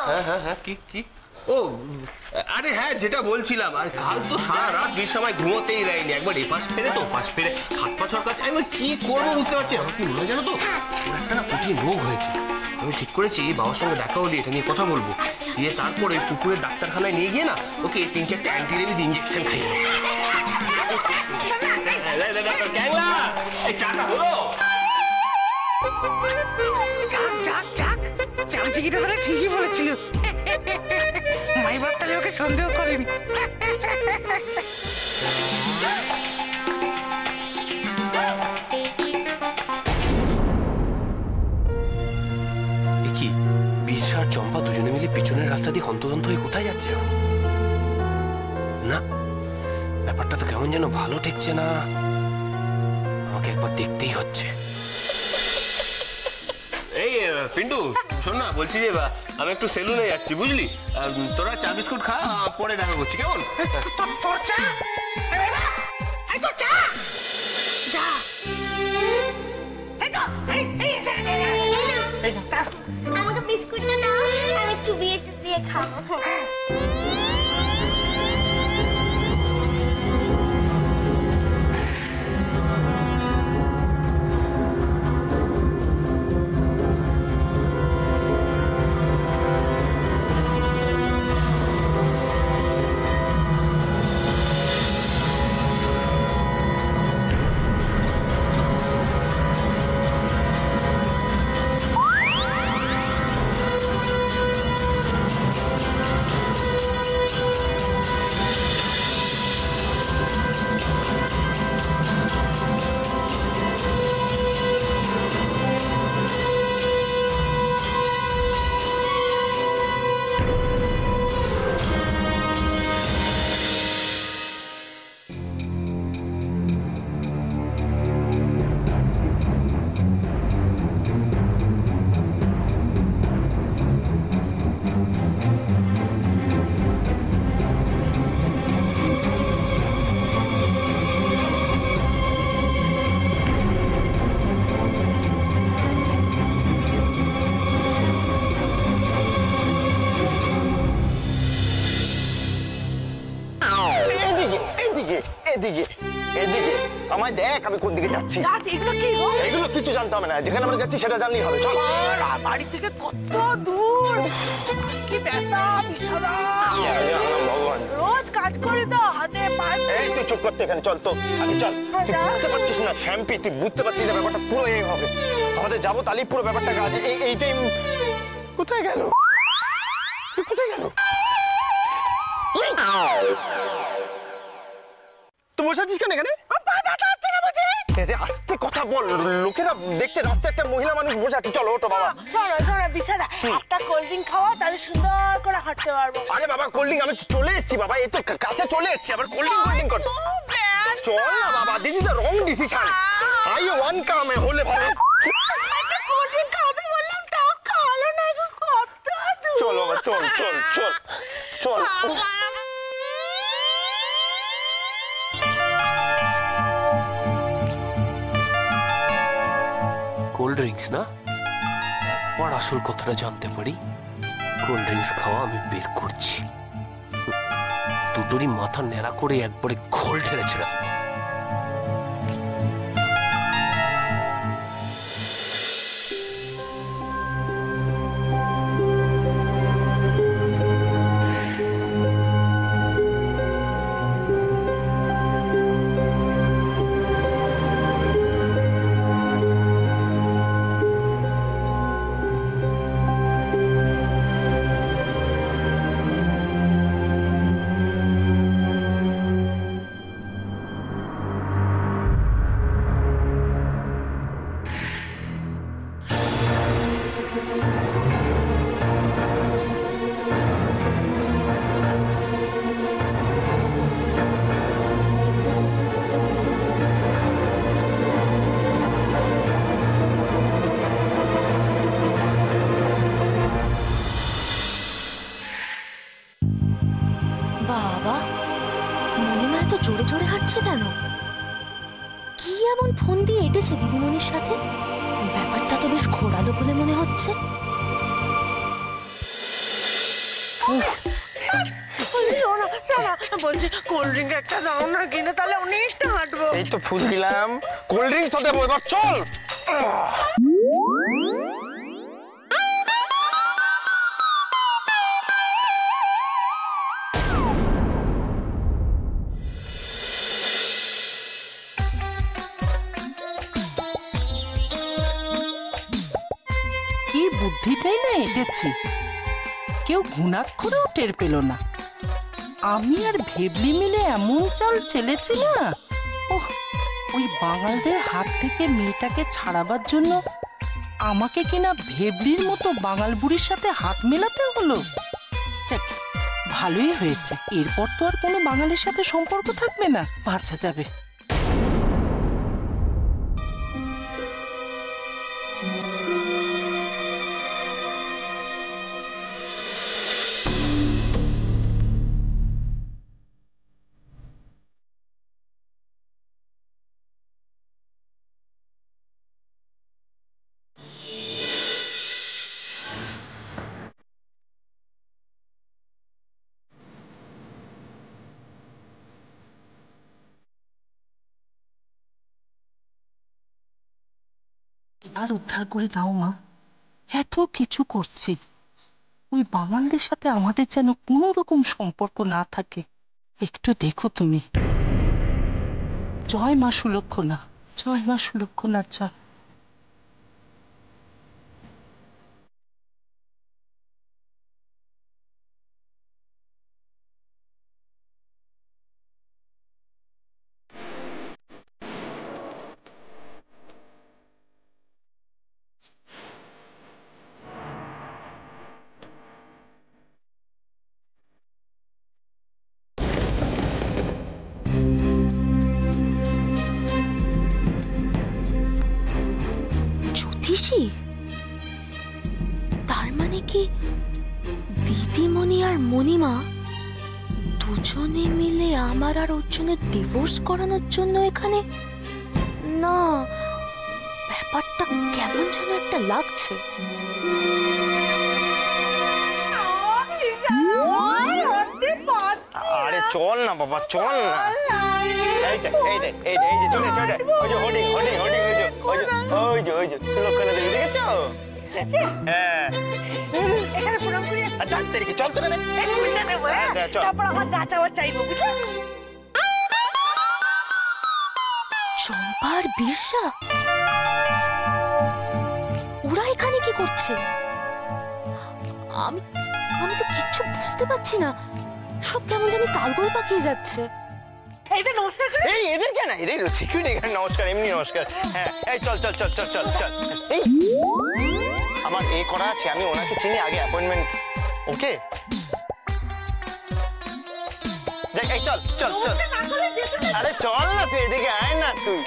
হ্যাঁ হ্যাঁ হ্যাঁ, কি কি? ও আরে হ্যাঁ, যেটা বলছিলাম, আর কাল তো সারা রাত বিছানায় ঘুমোতেই দেয়নি। একবার এপাশ ফেরে তো ওপাশ ফেরে, হাত পা চড়কাচ্ছে। আমি কি করবো বুঝতে পারছি। আমার কি মনে হয় জানো তো, ওর একটা না কঠিন রোগ হয়েছে। আমি ঠিক করেছি বাবার সঙ্গে দেখা হলে এটা নিয়ে কথা বলবো। দিয়ে তারপরে পুকুরের ডাক্তারখানায় নিয়ে গিয়ে না ওকে 3-4টে অ্যান্টি রেবিস ইঞ্জেকশন খাইয়ে চাটা হলো। ঠিকই বলেছিল, মাই বাপ তাহলে ওকে সন্দেহ করেনি। কি বিরসা আর চম্পা দুজনে মিলে পিছনের রাস্তা দিয়ে হন্তদন্ত হয়ে কোথায় যাচ্ছে এখন? না, ব্যাপারটা তো কেমন যেন ভালো ঠেকছে না। আমাকে একবার দেখতেই হচ্ছে। এই পিন্টু, শোন না, বলছি যে আমি একটু সেলুনে যাচ্ছি, বুঝলি? তোরা চা বিস্কুট খা, পরে দেখা করছি, কেমন? তোর চা? আমাকে বিস্কুটটা দাও, আমি চুবিয়ে চুবিয়ে খাবো। এদিকে এদিকে আমায় দেখ আমি কোন দিকে যাচ্ছি। এগুলো কি? এগুলো কিছু জানতে হবে না, যেখানে আমরা যাচ্ছি সেটা জানলেই হবে। চল। বাড়ি থেকে কত দূর, কি ব্যথা বিষাদা। ভগবান, রোজ কাজ করি তো, হাতে পায়ে। এই তুই চুপ করতে, এখানে চল তো আগে চল। তুই বুঝতে পারছিস না শ্যাম্পি, তুই বুঝতে পারছিস না ব্যাপারটা পুরো এই হবে। আমাদের যাবো তাহলেই পুরো ব্যাপারটা কাজ। এইটাই কোথায় গেল, কোথায় গেল? তুই বসে আছিস কেন এখানে? আস্তে কথা বল, লোকেরা দেখছে রাস্তায় একটা মহিলা মানুষ বসে আছে। চলো ওটো বাবা। শোনো শোনো বিশাদা, একটা কোল্ড ড্রিঙ্ক খাওয়া, তাহলে সুন্দর করে হাঁটতে পারবো। আরে বাবা কোল্ড ড্রিঙ্ক আমি চলে এসেছি বাবা, এই তো কাছে চলে এসেছি, আবার কোল্ড ড্রিঙ্ক কর। চল না বাবা, this is the wrong decision. I ওয়ান কাম হলে ভালো। একটা কোল্ড ড্রিঙ্ক খাওয়াতে বললাম, তাও খাওয়ালো না। কত দূর। চল বাবা, চল চল চল চল। কোল্ড ড্রিঙ্কস না, আর আসল কথাটা জানতে পারি। কোল্ড ড্রিঙ্কস খাওয়া আমি বের করছি, দুটোরই মাথা ন্যাড়া করে একবারে ঘোল ঢেলে ছেড়ে দেবো। বাবা, মনিমা এত জোরে জোরে হাঁটছে কেন? কি এমন ফোন দিয়ে এঁটেছে দিদিমণির সাথে? ব্যাপারটা তো বেশ ঘোরালো বলে মনে হচ্ছে। শোনা শোনা, বলছি কোল্ড ড্রিঙ্ক একটা দাও না কিনে, তাহলে অনেকটা হাঁটবো। এই তো ফুল দিলাম, কোল্ড ড্রিঙ্কস হতে দেবো, এবার চল। কি বুদ্ধিটাই না এঁটেছি, কেউ ঘুণাক্ষরেও টের পেল না। আমি আর ভেবলি মিলে এমন চাল চেলেছি না, ওহ, ওই বাঙালদের হাত থেকে মেয়েটাকে ছাড়াবার জন্য আমাকে কিনা ভেবলির মতো বাঙাল বুড়ির সাথে হাত মেলাতে হলো। যাক, ভালোই হয়েছে, এরপর তো আর কোনো বাঙালির সাথে সম্পর্ক থাকবে না, বাঁচা যাবে। আর উদ্ধার করে দাও মা, এত কিছু করছি, ওই বাঙালদের সাথে আমাদের যেন কোনো রকম সম্পর্ক না থাকে, একটু দেখো তুমি। জয় মা সুলক্ষণা, জয় মা সুলক্ষণা, জয়। জ্যোতিষী? তার মানে কি দিদিমণি আর মণিমা দুজনে মিলে আমার আর অর্জুনের ডিভোর্স করানোর জন্য এখানে? না, ব্যাপারটা কেমন যেন একটা লাগছে। আরে চল না বাবা, চল না। এই দেখ, এই দেখ, এই দেখ, এই যে চলে চলে, ওই যে হোর্ডিং হোর্ডিং হোর্ডিং, ওই যে ওই যে ওই যে ওই যে সুলক্ষণা দেবী, দেখেছো? হ্যাঁ, এখানে প্রণাম করি। ডাক্তারকে চল তো, এক মিনিট নেবো, হ্যাঁ? চল। তারপর আমার যা চাওয়ার চাইবো, বুঝলে? চম্পার বিরসা ওরা এখানে কি করছে? আমি আমি তো কিচ্ছু বুঝতে পারছি না, সব কেমন জানি তালগোল পাকিয়ে যাচ্ছে। এই যে নমস্কার করে। এই এদের কেন, এদের সিকিউরিটি এখানে নমস্কার, এমনি নমস্কার। হ্যাঁ, এই চল চল চল চল চল চল। এই আমার এ করা আছে, আমি ওনাকে চিনি, আগে অ্যাপয়েন্টমেন্ট। ওকে, এই চল চল চল। আরে চল না, তুই এদিকে আয় না তুই।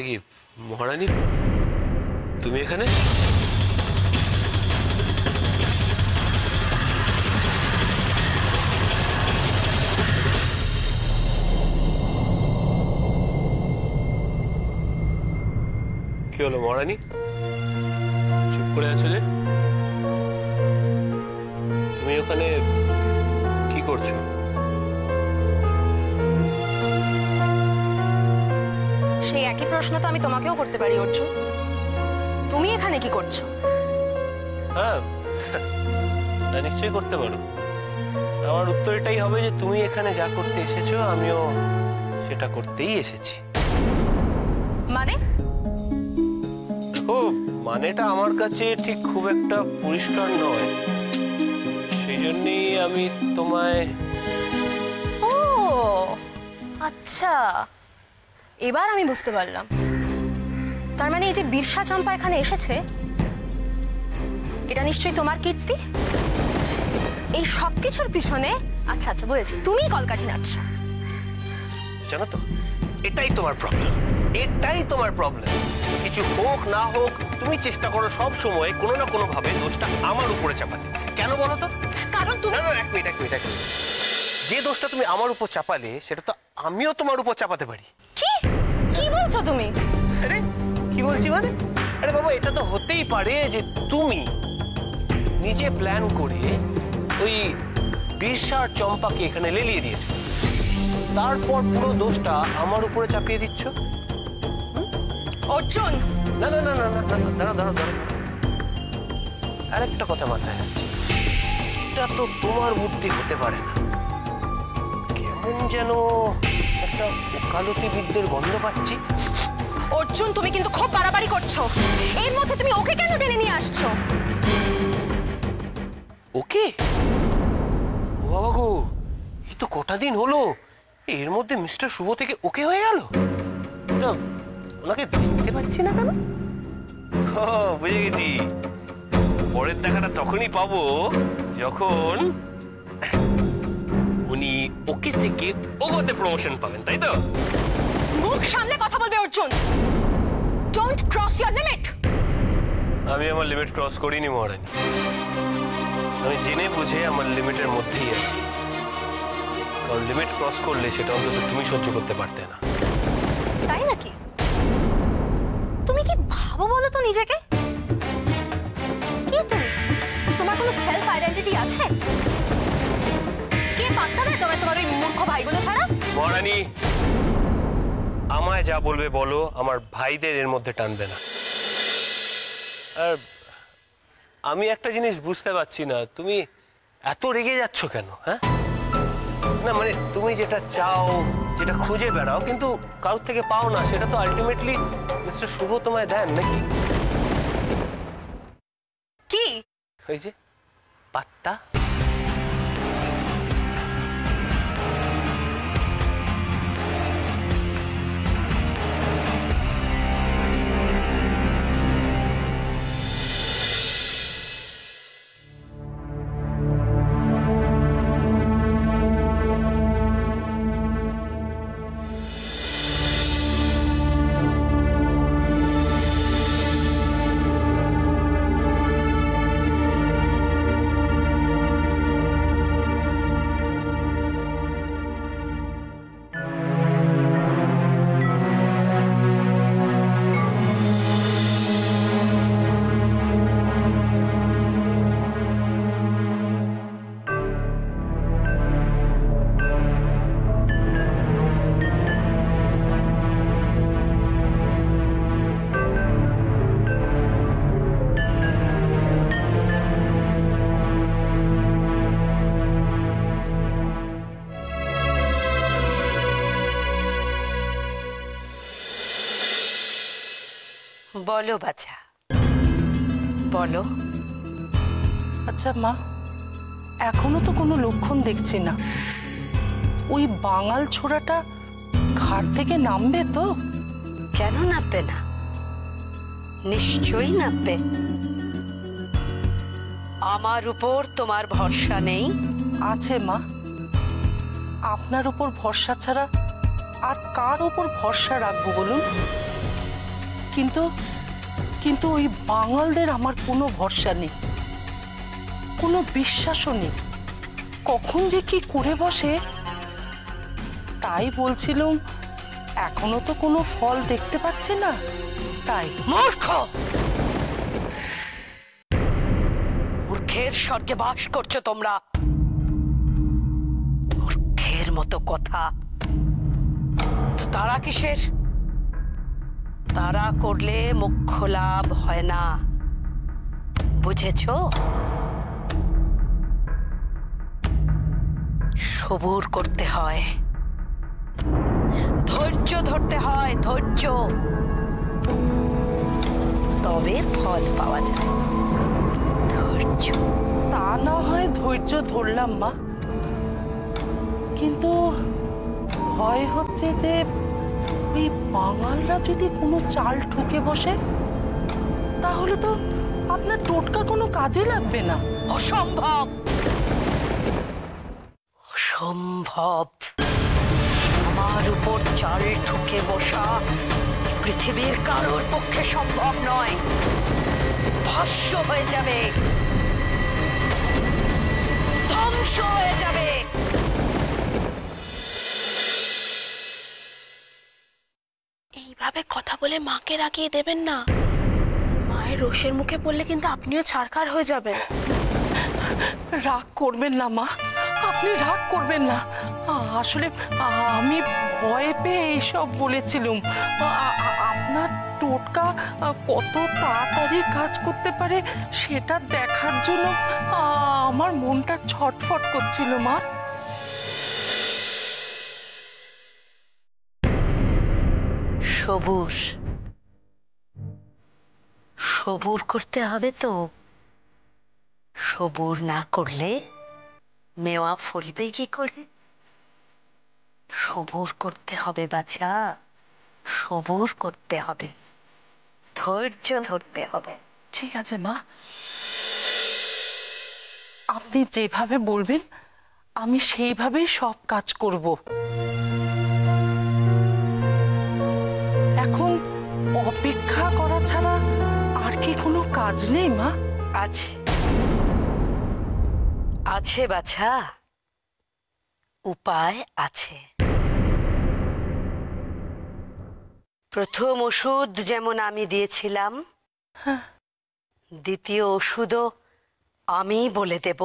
কি মহারানী, তুমি এখানে? কি হলো মহারানী, চুপ করে আছো যে? তুমি ওখানে কি করছো? সেই একই প্রশ্ন তো আমি তোমাকেও করতে পারি অর্জুন, তুমি এখানে কি করছো? হ্যাঁ, তা নিশ্চয়ই করতে পারো। আমার উত্তর এটাই হবে যে তুমি এখানে যা করতে এসেছো আমিও সেটা করতেই এসেছি। মানে ও মানেটা আমার কাছে ঠিক খুব একটা পরিষ্কার নয়, সেই জন্যই আমি তোমায়। ও আচ্ছা, এবার আমি বুঝতে পারলাম। তার মানে এই যে বিরসা চম্পা এখানে এসেছে, এটা নিশ্চয়ই তোমার কীর্তি। এই সব কিছুর পিছনে আচ্ছা আচ্ছা বুঝেছি, তুমিই কলকাঠি নাড়ছো। জানো তো, এটাই তোমার প্রবলেম, এটাই তোমার প্রবলেম। কিছু হোক না হোক তুমি চেষ্টা করো সব সময় কোনো না কোনো ভাবে দোষটা আমার উপরে চাপাতে। কেন বলো তো? কারণ তুমি না না, এক মিনিট। যে দোষটা তুমি আমার উপর চাপালে সেটা তো আমিও তোমার উপর চাপাতে পারি। কি কি বলছো তুমি? আরে কি বলছি মানে? আরে বাবা, এটা তো হতেই পারে যে তুমি নিজে প্ল্যান করে ওই বিরসা আর চম্পাকে এখানে লেলিয়ে দিয়েছো, তারপর পুরো দোষটা আমার উপরে চাপিয়ে দিচ্ছ। অর্জুন, না না না না না না, দাঁড়াও। আরেকটা কথা মাথায় আছে, এটা তো তোমার বুদ্ধি হতে পারে না। কেমন যেন একটা ওকালতিবিদদের গন্ধ পাচ্ছি। অর্জুন তুমি কিন্তু খুব বাড়াবাড়ি করছো। এর মধ্যে তুমি ওকে কেন টেনে নিয়ে আসছো? ওকে? ও বাবা গো, এই তো কটা দিন হলো, এর মধ্যে মিস্টার শুভ থেকে ওকে হয়ে গেল। তা ওনাকে দেখতে পাচ্ছি না কেন? ও বুঝে গেছি, পরের দেখাটা তখনই পাবো যখন উনি ওকে থেকে ওগোতে প্রমোশন পাবেন, তাই তো? মুখ সামনে কথা বলবে Arjun. Don't cross your limit. আমি আমার লিমিট ক্রস করিনি মহারানী, আমি জেনে বুঝে আমার লিমিটের মধ্যেই আছি। কারণ লিমিট ক্রস করলে সেটা অন্তত তুমি সহ্য করতে পারতে না। তাই নাকি? তুমি কি ভাবো বলো তো নিজেকে? কে তুমি? তোমার কোনো সেলফ আইডেন্টিটি আছে? কে পাত্তা দেয় তোমার তোমার ওই মূর্খ ভাইগুলো ছাড়া? মহারানী, আমায় যা বলবে বলো, আমার ভাইদের এর মধ্যে টানবে না। আর আমি একটা জিনিস বুঝতে পারছি না, তুমি এত রেগে যাচ্ছ কেন? হ্যাঁ, না মানে তুমি যেটা চাও, যেটা খুঁজে বেড়াও কিন্তু কারোর থেকে পাও না, সেটা তো আলটিমেটলি মিস্টার শুভ তোমায় দেন নাকি? কি? ওই যে পাত্তা। বলো বাছা, বলো। আচ্ছা মা, এখনো তো কোনো লক্ষণ দেখছি না। ওই বাঙাল ছোড়াটা ঘাট থেকে নামবে তো? কেন নামবে না? নিশ্চয়ই নামবে। আমার উপর তোমার ভরসা নেই? আছে মা, আপনার উপর ভরসা ছাড়া আর কার উপর ভরসা রাখবো বলুন? কিন্তু কিন্তু ওই বাঙালদের আমার কোনো ভরসা নেই, কোনো বিশ্বাসও নেই। কখন যে কি করে বসে, তাই বলছিলাম। এখনো তো কোনো ফল দেখতে পাচ্ছি না, তাই। মূর্খ! মূর্খের স্বর্গে বাস করছো তোমরা। মূর্খের মতো কথা তো তারা কিসের? তারা করলে মোক্ষ লাভ হয় না, বুঝেছো? সবুর করতে হয়, ধৈর্য ধরতে হয়, ধৈর্য, তবে ফল পাওয়া যায়। ধৈর্য। তা না হয় ধৈর্য ধরলাম মা, কিন্তু ভয় হচ্ছে যে ওই বাঙালরা যদি কোনো চাল ঠুকে বসে তাহলে তো আপনার টোটকা কোনো কাজে লাগবে না। অসম্ভব, অসম্ভব। আমার উপর চাল ঠুকে বসা পৃথিবীর কারোর পক্ষে সম্ভব নয়। ভস্ম হয়ে যাবে, ধ্বংস হয়ে যাবে। এইভাবে কথা বলে মাকে রাগিয়ে দেবেন না। মায়ের রোষের মুখে পড়লে কিন্তু আপনিও ছারখার হয়ে যাবেন। রাগ করবেন না মা, আপনি রাগ করবেন না। আসলে আমি ভয় পেয়ে এইসব বলেছিলাম। আপনার টোটকা কত তাড়াতাড়ি কাজ করতে পারে সেটা দেখার জন্য আমার মনটা ছটফট করছিল মা। সবুর, সবুর করতে হবে তো। সবুর না করলে মেওয়া ফলবে কি করে? সবুর করতে হবে বাছা, সবুর করতে হবে, ধৈর্য ধরতে হবে। ঠিক আছে মা, আপনি যেভাবে বলবেন আমি সেইভাবেই সব কাজ করব। এখন অপেক্ষা করা ছাড়া আর কি কোনো কাজ নেই মা? আছে, আছে বাছা, উপায় আছে। প্রথম ওষুধ যেমন আমি দিয়েছিলাম, দ্বিতীয় ওষুধও আমি বলে দেব।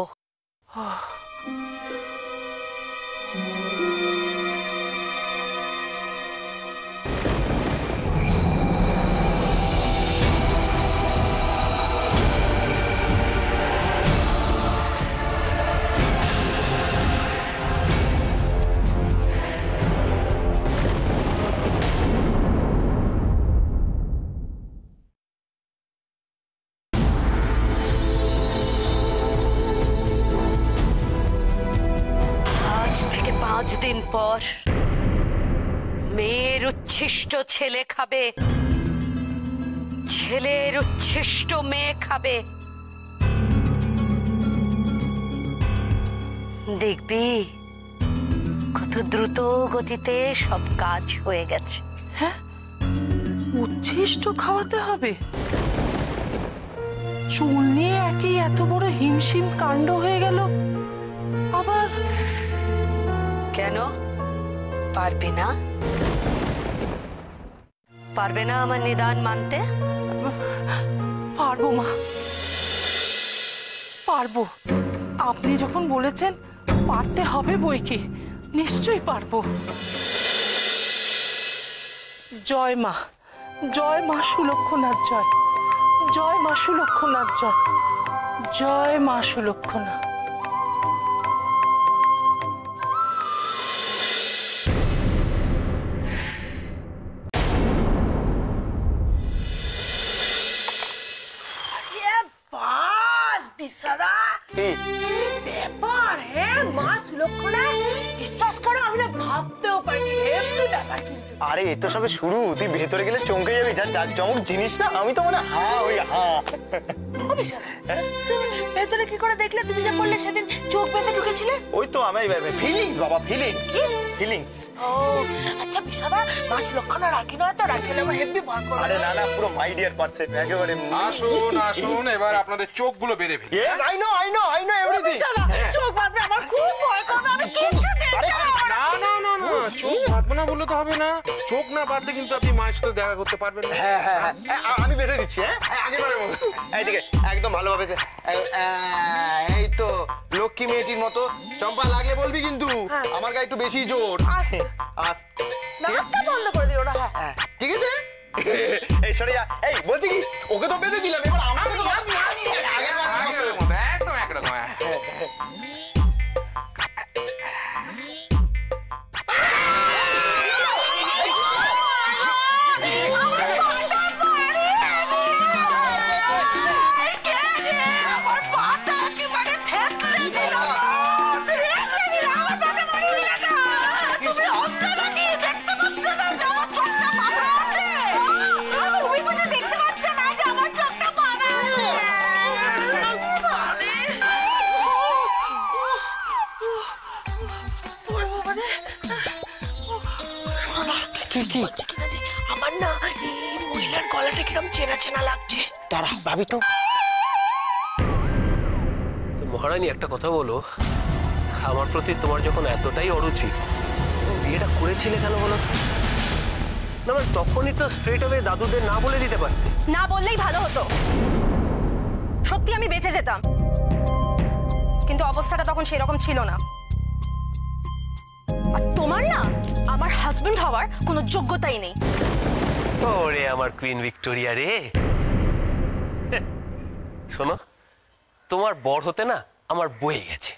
দিন পর মেয়ের উচ্ছিষ্ট ছেলে খাবে, ছেলের উচ্ছিষ্ট মেয়ে খাবে। দেখবি কত দ্রুত গতিতে সব কাজ হয়ে গেছে। হ্যাঁ, উচ্ছিষ্ট খাওয়াতে হবে? চুল নিয়ে একই এত বড় হিমশিম কাণ্ড হয়ে গেল, আবার কেন পারবে না? পারবে না আমার নিদান মানতে? পারবো মা, পারবো। আপনি যখন বলেছেন পারতে হবে বই কি, নিশ্চয়ই পারবো। জয় মা, জয় মা সুলক্ষণার জয়, জয় মা সুলক্ষণার জয়, জয় মা সুলক্ষণা। ব্যাপার, হ্যাঁ মা সুলক্ষণা, বিশ্বাস করো আমি না ভাবতেও পারিনি। হেভি ব্যাপার কিন্তু। আরে এ তো সবে শুরু, তুই ভেতরে গেলে চমকে যাবি। যা জাকজমক জিনিস না, আমি তো মানে ওই ও বিশাল, তুমি ভেতরে কি করে দেখলে? তুমি যে বললে সেদিন চোখ বেঁধে ঢুকেছিলে। ওই তো আমার ফিলিংস বাবা, ফিলিংস ফিলিংস। ও আচ্ছা বিশাল, মা সুলক্ষণা রাখি না তো, রাখলে আমার হেভি ভয় করে। আরে না না, পুরো মাই ডিয়ার পারসন একেবারে। আসুন আসুন, এবার আপনাদের চোখগুলো বেঁধে ফেলি। Yes, I know everything. চোখ বাঁধবে, আমার খুব ভয় করে, আমি কিচ্ছু দেখতে পারবো না। না না না না, চোখ বাঁধবো না বললে তো হবে না। চোখ না বাঁধলে কিন্তু আপনি মায়ের সাথে দেখা করতে পারবেন না। হ্যাঁ হ্যাঁ হ্যাঁ, আমি বেঁধে দিচ্ছি। হ্যাঁ আগেবারের মতো এইদিকে একদম ভালোভাবে। এই তো লক্ষ্মী মেয়েটির মতো। চম্পা লাগলে বলবি কিন্তু, আমার গায়ে একটু বেশি জোর। নাকটা বন্ধ করে দিও না। হ্যাঁ ঠিক আছে। এই সরে যা। এই বলছি কি, ওকে তো বেঁধে দিলাম, এবার আমাকে তো আগের মতো একদম একরকম। কি বলছি কিনা যে আমার না এই মহিলার গলাটা কিরম চেনা চেনা লাগছে। তারা ভাবি তো। তো মহারানী একটা কথা বলো, আমার প্রতি তোমার যখন এতটাই অরুচি, তুমি বিয়েটা করেছিলে কেন বলো? না মানে তখনই তো স্ট্রেট অ্যাওয়ে দাদুদের না বলে দিতে পারতে। না বললেই ভালো হতো, সত্যি আমি বেঁচে যেতাম, কিন্তু অবস্থাটা তখন সেরকম ছিল না। আর তোমার না আমার হাজবেন্ড হওয়ার কোনো যোগ্যতাই নেই। ওরে আমার কুইন ভিক্টোরিয়া রে, শোনো তোমার বর হতে না আমার বয়ে গেছে।